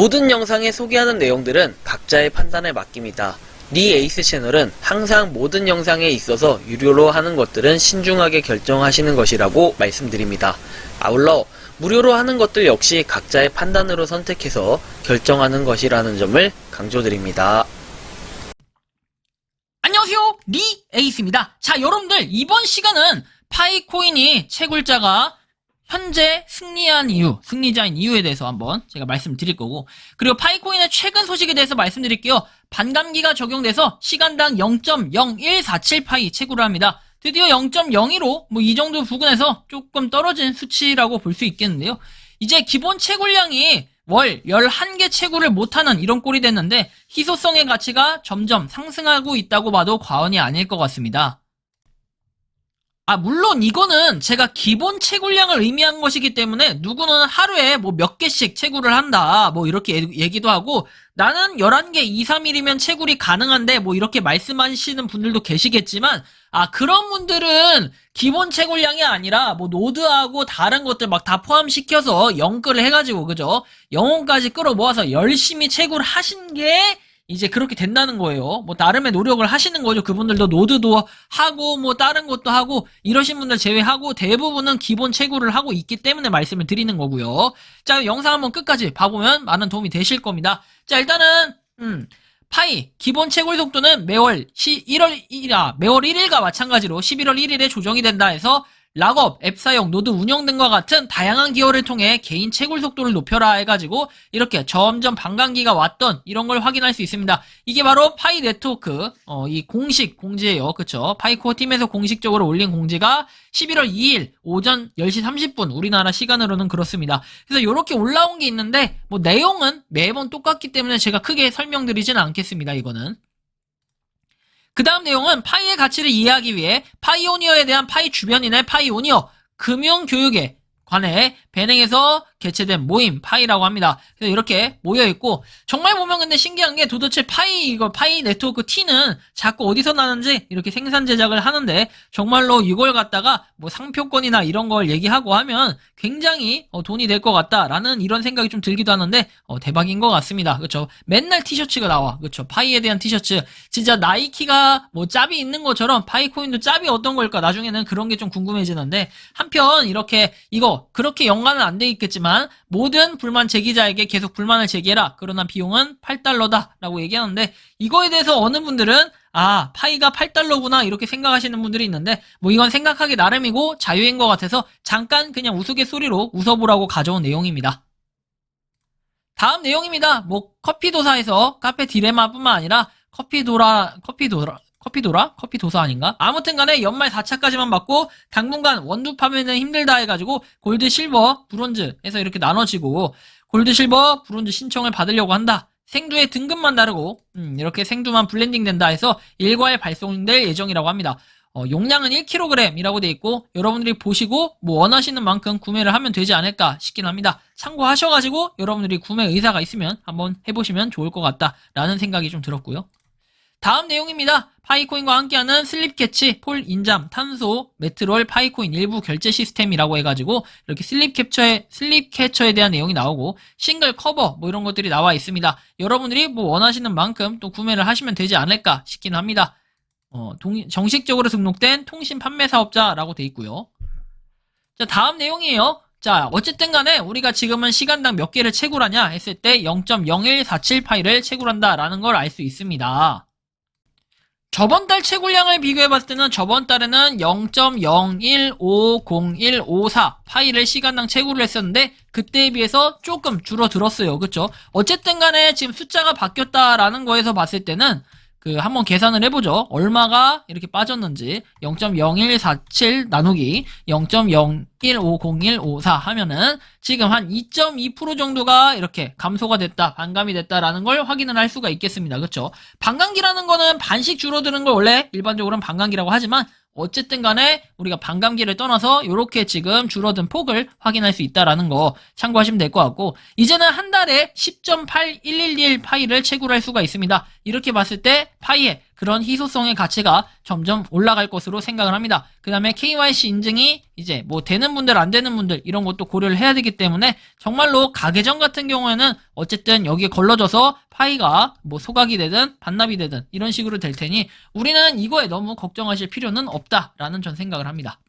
모든 영상에 소개하는 내용들은 각자의 판단에 맡깁니다. 니 에이스 채널은 항상 모든 영상에 있어서 유료로 하는 것들은 신중하게 결정하시는 것이라고 말씀드립니다. 아울러 무료로 하는 것들 역시 각자의 판단으로 선택해서 결정하는 것이라는 점을 강조드립니다. 안녕하세요, 니 에이스입니다. 자, 여러분들 이번 시간은 파이코인이 채굴자가 현재 승리자인 이유에 대해서 한번 제가 말씀드릴 거고, 그리고 파이코인의 최근 소식에 대해서 말씀드릴게요. 반감기가 적용돼서 시간당 0.0147 파이 채굴을 합니다. 드디어 0.02로 이 정도 부근에서 조금 떨어진 수치라고 볼 수 있겠는데요. 이제 기본 채굴량이 월 11개 채굴을 못하는 이런 꼴이 됐는데 희소성의 가치가 점점 상승하고 있다고 봐도 과언이 아닐 것 같습니다. 물론 이거는 제가 기본 채굴량을 의미한 것이기 때문에 누구는 하루에 몇 개씩 채굴을 한다 이렇게 얘기도 하고, 나는 11개 2, 3일이면 채굴이 가능한데 이렇게 말씀하시는 분들도 계시겠지만, 그런 분들은 기본 채굴량이 아니라 노드하고 다른 것들 막 다 포함시켜서 영끌을 해가지고, 그죠? 영혼까지 끌어모아서 열심히 채굴하신 게 이제 그렇게 된다는 거예요. 나름의 노력을 하시는 거죠. 그분들도 노드도 하고 다른 것도 하고 이러신 분들 제외하고 대부분은 기본 채굴을 하고 있기 때문에 말씀을 드리는 거고요. 자, 영상 한번 끝까지 봐보면 많은 도움이 되실 겁니다. 자, 일단은 파이 기본 채굴 속도는 매월 1일과 마찬가지로 11월 1일에 조정이 된다 해서 락업, 앱 사용, 노드 운영 등과 같은 다양한 기호를 통해 개인 채굴 속도를 높여라 해가지고 이렇게 점점 반감기가 왔던 이런 걸 확인할 수 있습니다. 이게 바로 파이 네트워크 이 공식 공지예요. 그쵸? 파이코어 팀에서 공식적으로 올린 공지가 11월 2일 오전 10시 30분 우리나라 시간으로는 그렇습니다. 그래서 이렇게 올라온 게 있는데 내용은 매번 똑같기 때문에 제가 크게 설명드리지는 않겠습니다. 이거는 그 다음 내용은 파이의 가치를 이해하기 위해 파이오니어에 대한 파이 주변인의 파이오니어 금융교육에 관해 베냉에서 개최된 모임 파이라고 합니다. 그래서 이렇게 모여있고, 정말 보면 근데 신기한 게 도대체 파이 네트워크 T는 자꾸 어디서 나는지 이렇게 생산 제작을 하는데 정말로 이걸 갖다가 상표권이나 이런 걸 얘기하고 하면 굉장히 돈이 될 것 같다라는 이런 생각이 좀 들기도 하는데 대박인 것 같습니다. 그렇죠? 맨날 티셔츠가 나와. 그렇죠? 파이에 대한 티셔츠. 진짜 나이키가 짭이 있는 것처럼 파이코인도 짭이 어떤 걸까? 나중에는 그런 게 좀 궁금해지는데, 한편 이렇게 그렇게 연관은 안 돼 있겠지만 모든 불만 제기자에게 계속 불만을 제기해라. 그러나 비용은 $8다 라고 얘기하는데, 이거에 대해서 어느 분들은 파이가 $8구나 이렇게 생각하시는 분들이 있는데 이건 생각하기 나름이고 자유인 것 같아서 잠깐 그냥 우스갯소리로 웃어보라고 가져온 내용입니다. 다음 내용입니다. 커피도사에서 카페 디레마뿐만 아니라 커피도사 아닌가? 아무튼 간에 연말 4차까지만 받고 당분간 원두 파면은 힘들다 해가지고 골드, 실버, 브론즈에서 이렇게 나눠지고, 골드, 실버, 브론즈 신청을 받으려고 한다. 생두의 등급만 다르고 이렇게 생두만 블렌딩 된다 해서 일괄 발송될 예정이라고 합니다. 용량은 1kg이라고 돼 있고, 여러분들이 보시고 원하시는 만큼 구매를 하면 되지 않을까 싶긴 합니다. 참고하셔가지고 여러분들이 구매 의사가 있으면 한번 해보시면 좋을 것 같다라는 생각이 좀 들었고요. 다음 내용입니다. 파이코인과 함께하는 슬립 캐치, 폴 인잠, 탄소, 메트롤, 파이코인 일부 결제 시스템이라고 해가지고 이렇게 슬립 캐쳐에 대한 내용이 나오고, 싱글 커버 이런 것들이 나와 있습니다. 여러분들이 원하시는 만큼 또 구매를 하시면 되지 않을까 싶긴 합니다. 정식적으로 등록된 통신 판매 사업자라고 돼 있고요. 자, 다음 내용이에요. 자, 어쨌든 간에 우리가 지금은 시간당 몇 개를 채굴하냐 했을 때 0.0147 파이를 채굴한다라는 걸 알 수 있습니다. 저번 달 채굴량을 비교해봤을 때는 저번 달에는 0.015054 파이를 시간당 채굴을 했었는데 그때에 비해서 조금 줄어들었어요. 그쵸? 어쨌든 간에 지금 숫자가 바뀌었다라는 거에서 봤을 때는 한번 계산을 해보죠. 얼마가 이렇게 빠졌는지. 0.0147 나누기 0.015054 하면은 지금 한 2.2% 정도가 이렇게 감소가 됐다, 반감이 됐다라는 걸 확인을 할 수가 있겠습니다. 그쵸? 반감기라는 거는 반씩 줄어드는 걸 원래 일반적으로는 반감기라고 하지만, 어쨌든 간에 우리가 반감기를 떠나서 이렇게 지금 줄어든 폭을 확인할 수 있다라는 거 참고하시면 될 것 같고, 이제는 한 달에 10.8111 파이를 채굴할 수가 있습니다. 이렇게 봤을 때 파이의 그런 희소성의 가치가 점점 올라갈 것으로 생각을 합니다. 그 다음에 KYC 인증이 이제 뭐 되는 분들 안 되는 분들 이런 것도 고려를 해야 되기 때문에 정말로 가계정 같은 경우에는 어쨌든 여기에 걸러져서 파이가 뭐 소각이 되든 반납이 되든 이런 식으로 될 테니 우리는 이거에 너무 걱정하실 필요는 없다라는 전 생각을 합니다.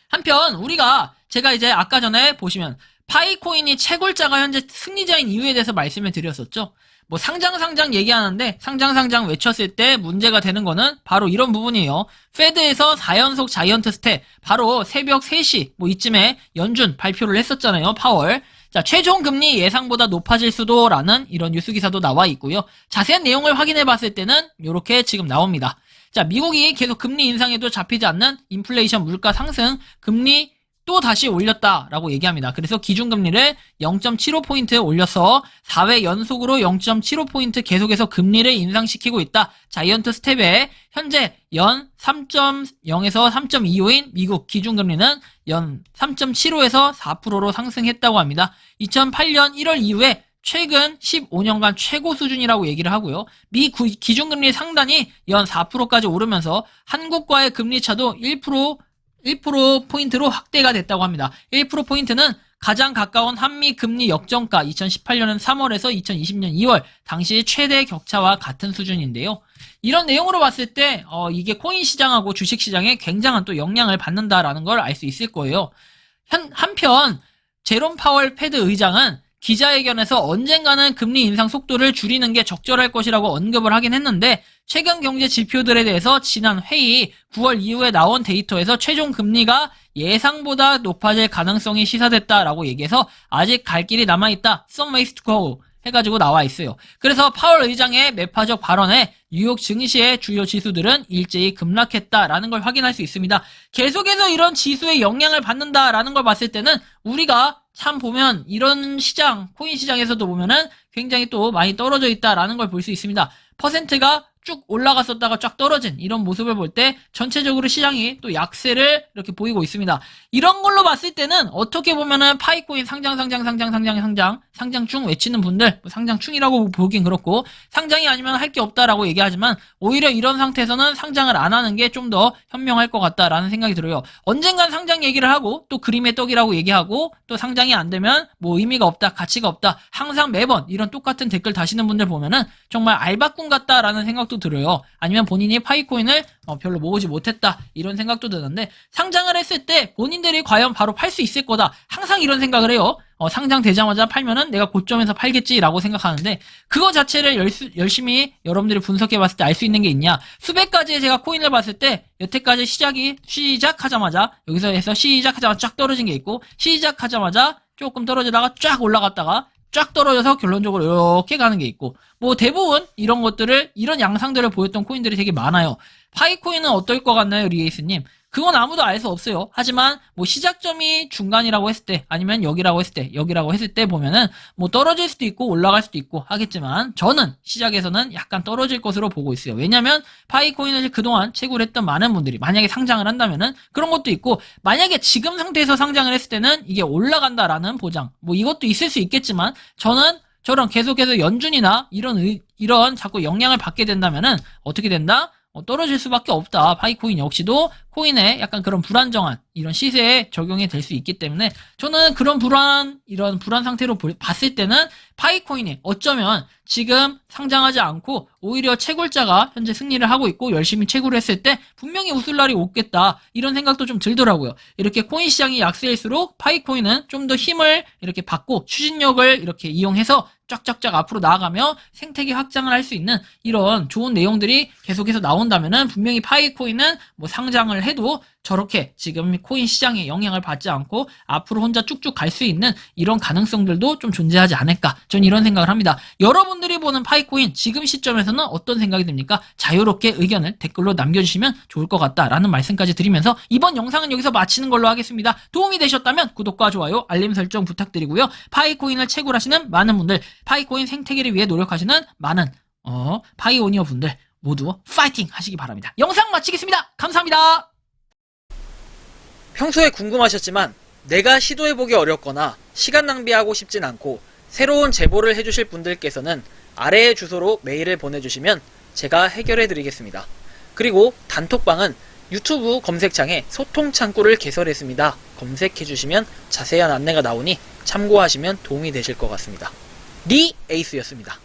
한편 우리가 제가 이제 아까 전에 보시면 파이코인이 채굴자가 현재 승리자인 이유에 대해서 말씀을 드렸었죠. 뭐 상장 얘기하는데 상장 외쳤을 때 문제가 되는 거는 바로 이런 부분이에요. 페드에서 4연속 자이언트 스텝 바로 새벽 3시 뭐 이쯤에 연준 발표를 했었잖아요. 파월. 자, 최종 금리 예상보다 높아질 수도라는 이런 뉴스 기사도 나와 있고요. 자세한 내용을 확인해 봤을 때는 이렇게 지금 나옵니다. 자, 미국이 계속 금리 인상에도 잡히지 않는 인플레이션 물가 상승, 금리 또 다시 올렸다라고 얘기합니다. 그래서 기준금리를 0.75포인트 올려서 4회 연속으로 0.75포인트 계속해서 금리를 인상시키고 있다. 자이언트 스텝에 현재 연 3.0에서 3.25인 미국 기준금리는 연 3.75에서 4%로 상승했다고 합니다. 2008년 1월 이후에 최근 15년간 최고 수준이라고 얘기를 하고요. 미 기준금리 상단이 연 4%까지 오르면서 한국과의 금리차도 1%포인트로 확대가 됐다고 합니다. 1%포인트는 가장 가까운 한미 금리 역정가 2018년은 3월에서 2020년 2월 당시 최대 격차와 같은 수준인데요. 이런 내용으로 봤을 때 이게 코인 시장하고 주식 시장에 굉장한 또 영향을 받는다라는 걸 알 수 있을 거예요. 한편 제롬 파월 패드 의장은 기자회견에서 언젠가는 금리 인상 속도를 줄이는 게 적절할 것이라고 언급을 하긴 했는데 최근 경제 지표들에 대해서 지난 회의 9월 이후에 나온 데이터에서 최종 금리가 예상보다 높아질 가능성이 시사됐다라고 얘기해서 아직 갈 길이 남아있다. Some ways to go 해가지고 나와 있어요. 그래서 파월 의장의 매파적 발언에 뉴욕 증시의 주요 지수들은 일제히 급락했다라는 걸 확인할 수 있습니다. 계속해서 이런 지수에 영향을 받는다라는 걸 봤을 때는 우리가 참 보면 이런 시장, 코인 시장에서도 보면은 굉장히 또 많이 떨어져 있다라는 걸 볼 수 있습니다. 퍼센트가 쭉 올라갔었다가 쫙 떨어진 이런 모습을 볼 때 전체적으로 시장이 또 약세를 이렇게 보이고 있습니다. 이런 걸로 봤을 때는 어떻게 보면은 파이코인 상장중 외치는 분들, 상장충이라고 보긴 그렇고 상장이 아니면 할 게 없다라고 얘기하지만 오히려 이런 상태에서는 상장을 안 하는 게 좀 더 현명할 것 같다라는 생각이 들어요. 언젠간 상장 얘기를 하고 또 그림의 떡이라고 얘기하고 또 상장이 안 되면 뭐 의미가 없다, 가치가 없다. 항상 매번 이런 똑같은 댓글 다시는 분들 보면은 정말 알바꾼 같다라는 생각도 들어요. 아니면 본인이 파이코인을 별로 모으지 못했다 이런 생각도 드는데 상장을 했을 때 본인들이 과연 바로 팔 수 있을 거다 항상 이런 생각을 해요. 상장되자마자 팔면은 내가 고점에서 팔겠지라고 생각하는데 그거 자체를 열심히 여러분들이 분석해 봤을 때 알 수 있는 게 있냐. 수백 가지의 제가 코인을 봤을 때 여태까지 시작하자마자 여기서 해서 시작하자마자 쫙 떨어진 게 있고 시작하자마자 조금 떨어지다가 쫙 올라갔다가 쫙 떨어져서 결론적으로 이렇게 가는 게 있고 뭐 대부분 이런 것들을 이런 양상들을 보였던 코인들이 되게 많아요. 파이코인은 어떨 것 같나요, 리에이스님? 그건 아무도 알 수 없어요. 하지만 뭐 시작점이 중간이라고 했을 때 아니면 여기라고 했을 때 보면은 뭐 떨어질 수도 있고 올라갈 수도 있고 하겠지만 저는 시작에서는 약간 떨어질 것으로 보고 있어요. 왜냐면 파이코인을 그동안 채굴했던 많은 분들이 만약에 상장을 한다면은 그런 것도 있고 만약에 지금 상태에서 상장을 했을 때는 이게 올라간다라는 보장 뭐 이것도 있을 수 있겠지만 저런 계속해서 연준이나 이런 자꾸 영향을 받게 된다면은 어떻게 된다? 떨어질 수밖에 없다. 파이코인 역시도 코인에 약간 그런 불안정한 이런 시세에 적용이 될 수 있기 때문에 저는 이런 불안 상태로 봤을 때는 파이코인이 어쩌면 지금 상장하지 않고 오히려 채굴자가 현재 승리를 하고 있고 열심히 채굴을 했을 때 분명히 웃을 날이 오겠다. 이런 생각도 좀 들더라고요. 이렇게 코인 시장이 약세일수록 파이코인은 좀 더 힘을 이렇게 받고 추진력을 이렇게 이용해서 쫙쫙쫙 앞으로 나아가며 생태계 확장을 할 수 있는 이런 좋은 내용들이 계속해서 나온다면은 분명히 파이코인은 뭐 상장을 해도 저렇게 지금 코인 시장에 영향을 받지 않고 앞으로 혼자 쭉쭉 갈 수 있는 이런 가능성들도 좀 존재하지 않을까. 전 이런 생각을 합니다. 여러분들이 보는 파이코인 지금 시점에서는 어떤 생각이 듭니까? 자유롭게 의견을 댓글로 남겨주시면 좋을 것 같다라는 말씀까지 드리면서 이번 영상은 여기서 마치는 걸로 하겠습니다. 도움이 되셨다면 구독과 좋아요, 알림 설정 부탁드리고요. 파이코인을 채굴하시는 많은 분들, 파이코인 생태계를 위해 노력하시는 많은 파이오니어 분들 모두 파이팅 하시기 바랍니다. 영상 마치겠습니다. 감사합니다. 평소에 궁금하셨지만 내가 시도해보기 어렵거나 시간 낭비하고 싶진 않고 새로운 제보를 해주실 분들께서는 아래의 주소로 메일을 보내주시면 제가 해결해 드리겠습니다. 그리고 단톡방은 유튜브 검색창에 소통 창구를 개설했습니다. 검색해 주시면 자세한 안내가 나오니 참고하시면 도움이 되실 것 같습니다. 리 에이스였습니다.